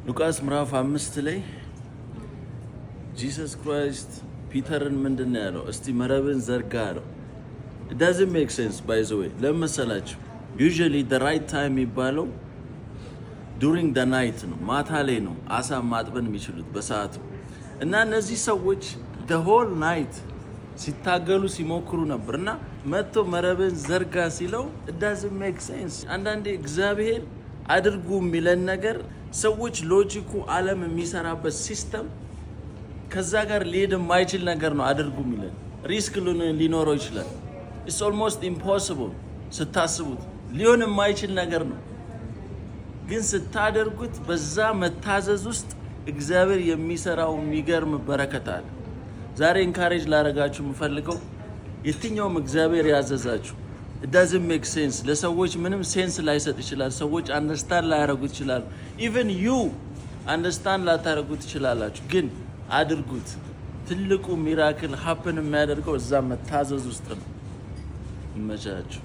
ሉቃስ ምዕራፍ 5 ላይ ጂሰስ ክራይስት ፒተርን ምንድነው ያለው? እስቲ መረብን ዘርጋ አለው። it doesn't make sense by the way ለመሰላችሁ usually the right time የሚባለው during the night ነው፣ ማታ ላይ ነው አሳ ማጥበን የሚችሉት በሰዓቱ። እና እነዚህ ሰዎች the whole night ሲታገሉ ሲሞክሩ ነበርና መጥቶ መረብን ዘርጋ ሲለው it doesn't make sense። አንዳንዴ እግዚአብሔር አድርጉ የሚለን ነገር ሰዎች ሎጂኩ ዓለም የሚሰራበት ሲስተም ከዛ ጋር ሊሄድ የማይችል ነገር ነው አድርጉ የሚለን። ሪስክ ሊኖረው ይችላል። it's almost impossible ስታስቡት ሊሆን የማይችል ነገር ነው። ግን ስታደርጉት በዛ መታዘዝ ውስጥ እግዚአብሔር የሚሰራው የሚገርም በረከት አለ። ዛሬ ኢንካሬጅ ላረጋችሁ የምፈልገው የትኛውም እግዚአብሔር ያዘዛችሁ it doesn't make sense ለሰዎች ምንም ሴንስ ላይሰጥ ይችላል። ሰዎች አንደርስታንድ ላያረጉት ይችላሉ። even you አንደርስታንድ ላታረጉት ይችላላችሁ። ግን አድርጉት። ትልቁ ሚራክል ሀፕን የሚያደርገው እዛ መታዘዝ ውስጥ ነው። ይመቻችሁ።